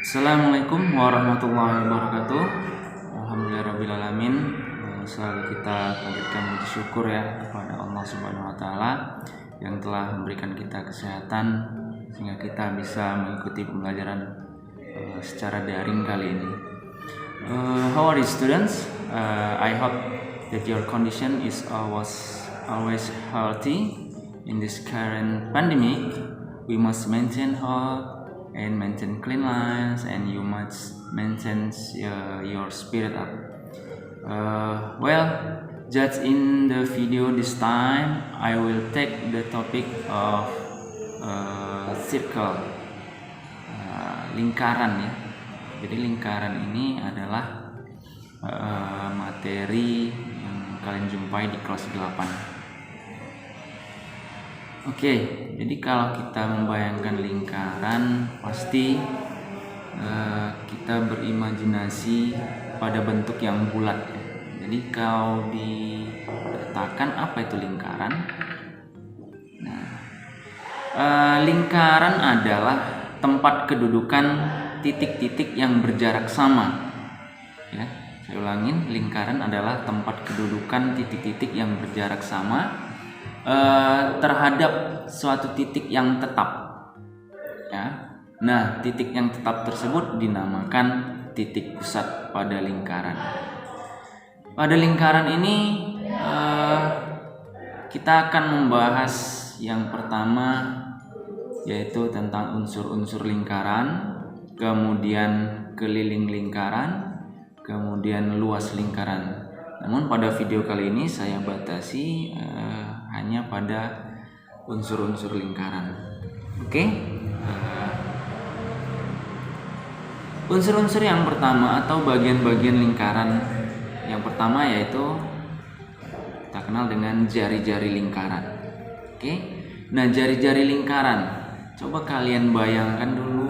Assalamualaikum warahmatullahi wabarakatuh. Alhamdulillahirrabbilalamin. Selalu kita panjatkan puji syukur ya kepada Allah Subhanahu wa Ta'ala yang telah memberikan kita kesehatan sehingga kita bisa mengikuti pembelajaran secara daring kali ini. How are you students? I hope that your condition is always healthy. In this current pandemic, we must maintain health and maintain clean lines, and you must maintain your spirit up. Just in the video this time, I will take the topic of circle, lingkaran ya. Jadi lingkaran ini adalah materi yang kalian jumpai di kelas 8. Oke, jadi kalau kita membayangkan lingkaran, pasti kita berimajinasi pada bentuk yang bulat ya. Jadi kalau diletakkan apa itu lingkaran? Nah, lingkaran adalah tempat kedudukan titik-titik yang berjarak sama. Ya, saya ulangin, lingkaran adalah tempat kedudukan titik-titik yang berjarak sama terhadap suatu titik yang tetap ya. Nah, titik yang tetap tersebut dinamakan titik pusat pada lingkaran. Pada lingkaran ini kita akan membahas yang pertama, yaitu tentang unsur-unsur lingkaran, kemudian keliling lingkaran, kemudian luas lingkaran. Namun pada video kali ini saya batasi hanya pada unsur-unsur lingkaran. Oke. Unsur-unsur yang pertama atau bagian-bagian lingkaran yang pertama yaitu kita kenal dengan jari-jari lingkaran. Oke. Nah, jari-jari lingkaran, coba kalian bayangkan dulu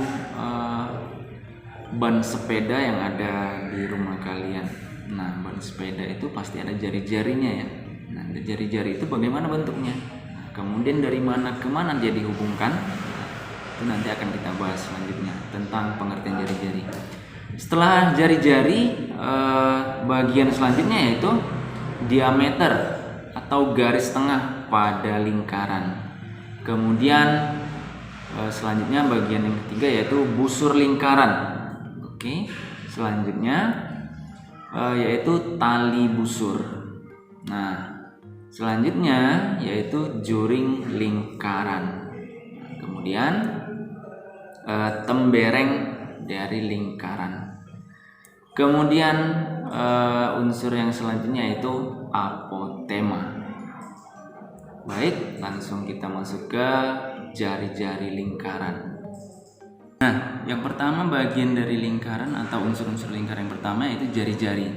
ban sepeda yang ada di rumah kalian. Nah, ban sepeda itu pasti ada jari-jarinya ya. Nah, jari-jari itu bagaimana bentuknya? Nah, kemudian dari mana ke mana dia dihubungkan? Itu nanti akan kita bahas selanjutnya tentang pengertian jari-jari. Setelah jari-jari, bagian selanjutnya yaitu diameter atau garis tengah pada lingkaran. Kemudian selanjutnya bagian yang ketiga yaitu busur lingkaran. Oke, selanjutnya yaitu tali busur. Nah, selanjutnya yaitu juring lingkaran. Kemudian tembereng dari lingkaran. Kemudian unsur yang selanjutnya yaitu apotema. Baik, langsung kita masuk ke jari-jari lingkaran. Nah, yang pertama bagian dari lingkaran atau unsur-unsur lingkaran yang pertama yaitu jari-jari.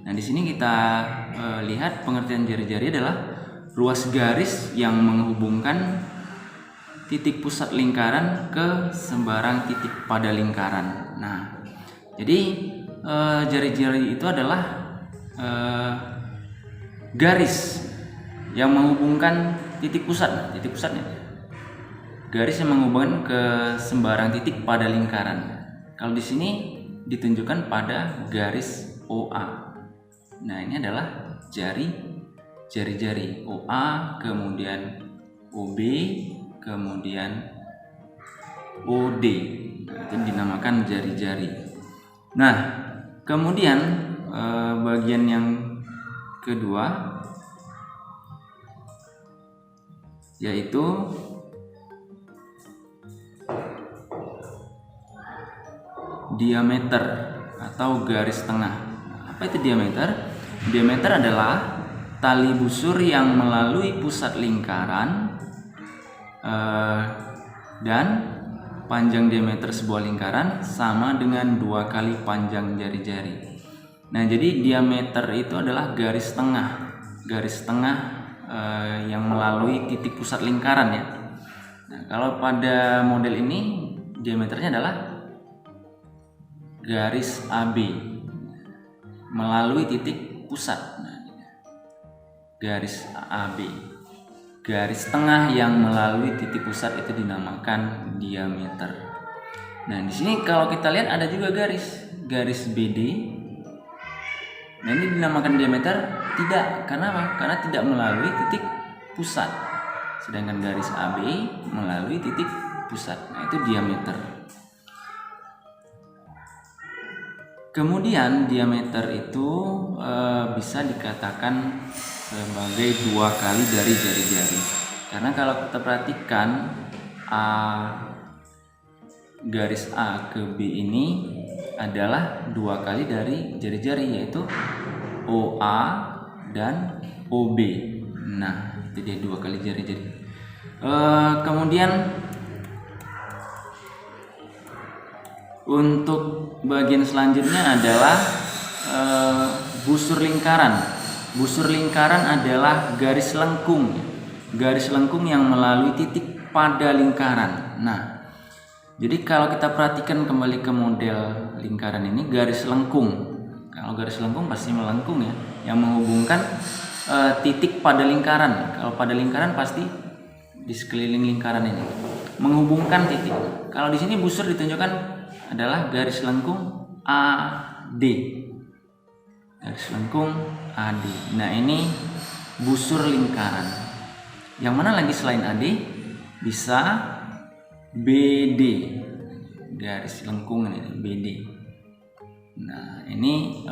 Nah, di sini kita lihat pengertian jari-jari adalah ruas garis yang menghubungkan titik pusat lingkaran ke sembarang titik pada lingkaran. Nah, jadi jari-jari itu adalah garis yang menghubungkan titik pusatnya. Garis yang menghubungkan ke sembarang titik pada lingkaran. Kalau di sini ditunjukkan pada garis OA. Nah, ini adalah jari-jari OA, kemudian OB, kemudian OD. Itu dinamakan jari-jari. Nah, kemudian bagian yang kedua yaitu diameter atau garis tengah. Apa itu diameter? Diameter adalah tali busur yang melalui pusat lingkaran dan panjang diameter sebuah lingkaran sama dengan 2 kali panjang jari-jari. Nah, jadi diameter itu adalah garis tengah yang melalui titik pusat lingkaran ya. Nah, kalau pada model ini diameternya adalah garis AB melalui titik pusat. Nah, garis AB, garis tengah yang melalui titik pusat itu dinamakan diameter. Nah, di sini kalau kita lihat ada juga garis BD. Nah, ini dinamakan diameter tidak. Karena apa? Karena tidak melalui titik pusat. Sedangkan garis AB melalui titik pusat. Nah, itu diameter. Kemudian diameter itu bisa dikatakan sebagai 2 kali dari jari-jari. Karena kalau kita perhatikan garis A ke B ini adalah 2 kali dari jari-jari, yaitu OA dan OB. Nah, itu dia 2 kali jari-jari. Kemudian untuk bagian selanjutnya adalah busur lingkaran. Busur lingkaran adalah garis lengkung yang melalui titik pada lingkaran. Nah, jadi kalau kita perhatikan kembali ke model lingkaran ini, garis lengkung. Kalau garis lengkung pasti melengkung ya, yang menghubungkan titik pada lingkaran. Kalau pada lingkaran pasti di sekeliling lingkaran ini menghubungkan titik. Kalau di sini busur ditunjukkan adalah garis lengkung AD. Garis lengkung AD. Nah, ini busur lingkaran. Yang mana lagi selain AD? Bisa BD, garis lengkung ini BD. Nah, ini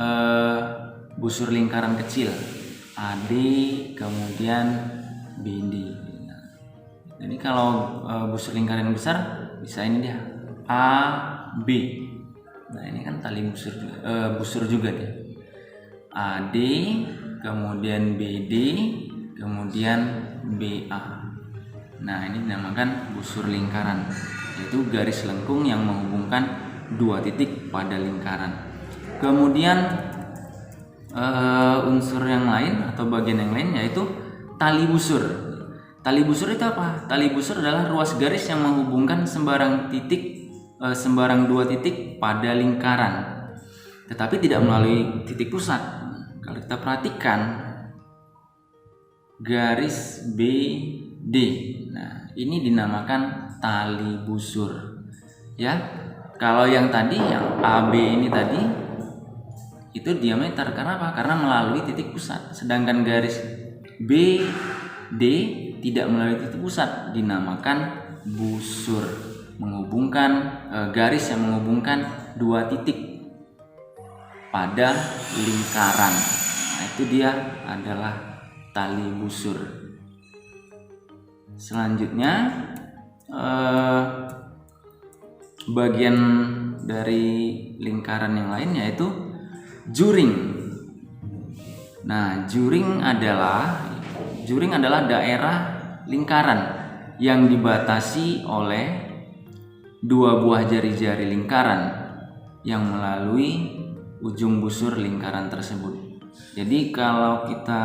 busur lingkaran kecil AD, kemudian BD. Nah, jadi kalau busur lingkaran besar bisa ini dia AB. Nah, ini kan tali busur juga dia. AD, kemudian BD, kemudian BA. Nah, ini dinamakan busur lingkaran, yaitu garis lengkung yang menghubungkan 2 titik pada lingkaran. Kemudian unsur yang lain atau bagian yang lain yaitu tali busur. Tali busur itu apa? Tali busur adalah ruas garis yang menghubungkan sembarang 2 titik pada lingkaran, tetapi tidak melalui titik pusat. Kalau kita perhatikan garis BD, nah ini dinamakan tali busur ya. Kalau yang tadi yang AB ini tadi itu diameter, karena apa? Karena melalui titik pusat. Sedangkan garis BD tidak melalui titik pusat, dinamakan busur, menghubungkan garis yang menghubungkan 2 titik pada lingkaran. Nah, itu dia adalah tali busur. Selanjutnya bagian dari lingkaran yang lain yaitu juring. Nah, juring adalah daerah lingkaran yang dibatasi oleh 2 buah jari-jari lingkaran yang melalui ujung busur lingkaran tersebut. Jadi kalau kita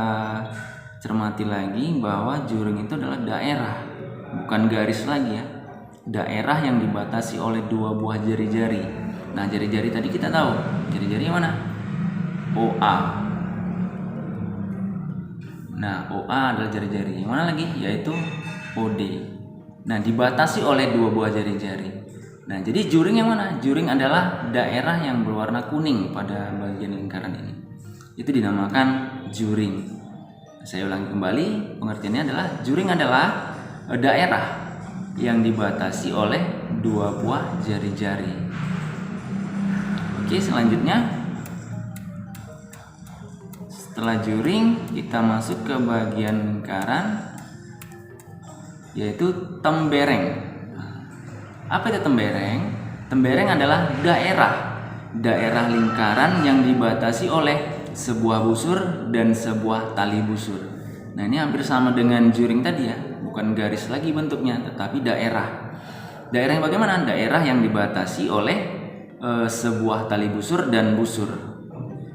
cermati lagi bahwa juring itu adalah daerah, bukan garis lagi ya. Daerah yang dibatasi oleh 2 buah jari-jari. Nah, jari-jari tadi kita tahu, jari-jari yang mana? OA. Nah, OA adalah jari-jari. Yang mana lagi? Yaitu OD. Nah, dibatasi oleh 2 buah jari-jari. Nah, jadi juring yang mana? Juring adalah daerah yang berwarna kuning pada bagian lingkaran ini. Itu dinamakan juring. Saya ulangi kembali, pengertiannya adalah juring adalah daerah yang dibatasi oleh 2 buah jari-jari. Oke, selanjutnya setelah juring kita masuk ke bagian lingkaran yaitu tembereng. Apa itu tembereng? Tembereng adalah daerah lingkaran yang dibatasi oleh sebuah busur dan sebuah tali busur. Nah, ini hampir sama dengan juring tadi ya, bukan garis lagi bentuknya, tetapi daerah. Daerah yang bagaimana? Daerah yang dibatasi oleh sebuah tali busur dan busur.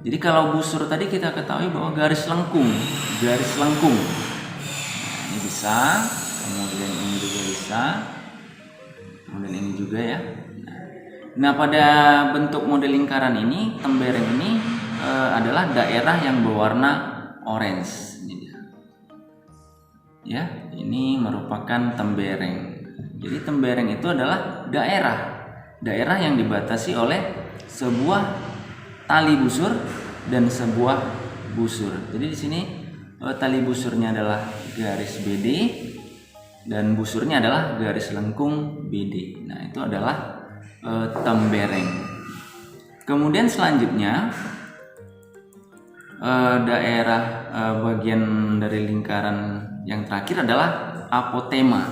Jadi kalau busur tadi kita ketahui bahwa garis lengkung. Nah, ini bisa, kemudian ini juga bisa. Kemudian ini juga ya. Nah, pada bentuk model lingkaran ini, tembereng ini adalah daerah yang berwarna orange. Ini dia. Ya, ini merupakan tembereng. Jadi tembereng itu adalah daerah daerah yang dibatasi oleh sebuah tali busur dan sebuah busur. Jadi di sini tali busurnya adalah garis BD dan busurnya adalah garis lengkung BD. Nah, itu adalah tembereng. Kemudian selanjutnya daerah bagian dari lingkaran yang terakhir adalah apotema.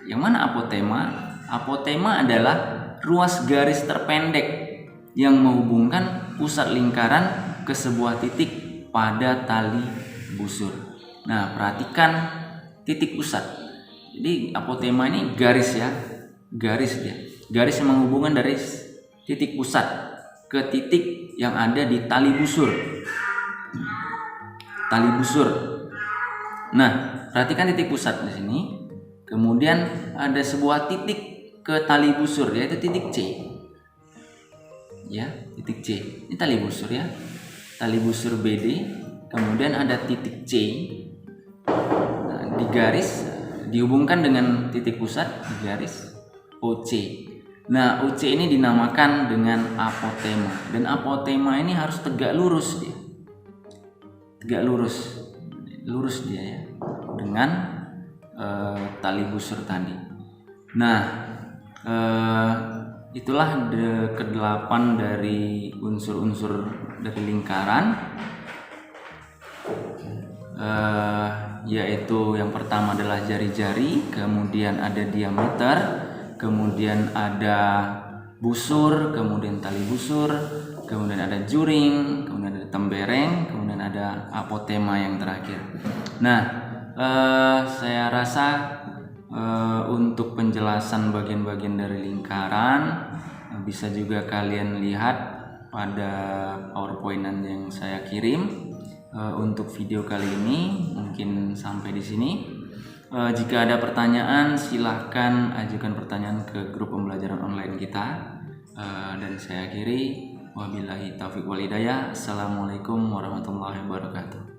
Yang mana apotema? Apotema adalah ruas garis terpendek yang menghubungkan pusat lingkaran ke sebuah titik pada tali busur. Nah, perhatikan titik pusat. Jadi apotema ini garis ya, garis yang menghubungkan dari titik pusat ke titik yang ada di tali busur. Tali busur. Nah, perhatikan titik pusat di sini. Kemudian ada sebuah titik ke tali busur, yaitu titik C. Ya, titik C. Ini tali busur ya. Tali busur BD. Kemudian ada titik C. Nah, di garis dihubungkan dengan titik pusat di garis OC. Nah, OC ini dinamakan dengan apotema. Dan apotema ini harus tegak lurus dia. Tegak lurus. Lurus dia ya. Dengan tali busur tadi. Nah, itulah kedelapan dari unsur-unsur dari lingkaran, yaitu yang pertama adalah jari-jari, kemudian ada diameter, kemudian ada busur, kemudian tali busur, kemudian ada juring, kemudian ada tembereng, kemudian ada apotema yang terakhir. Nah, saya rasa untuk penjelasan bagian-bagian dari lingkaran bisa juga kalian lihat pada PowerPoint yang saya kirim. Untuk video kali ini mungkin sampai di sini. Jika ada pertanyaan, silahkan ajukan pertanyaan ke grup pembelajaran online kita. Dan saya akhiri, wabillahi taufiq wal hidayah. Assalamualaikum warahmatullahi wabarakatuh.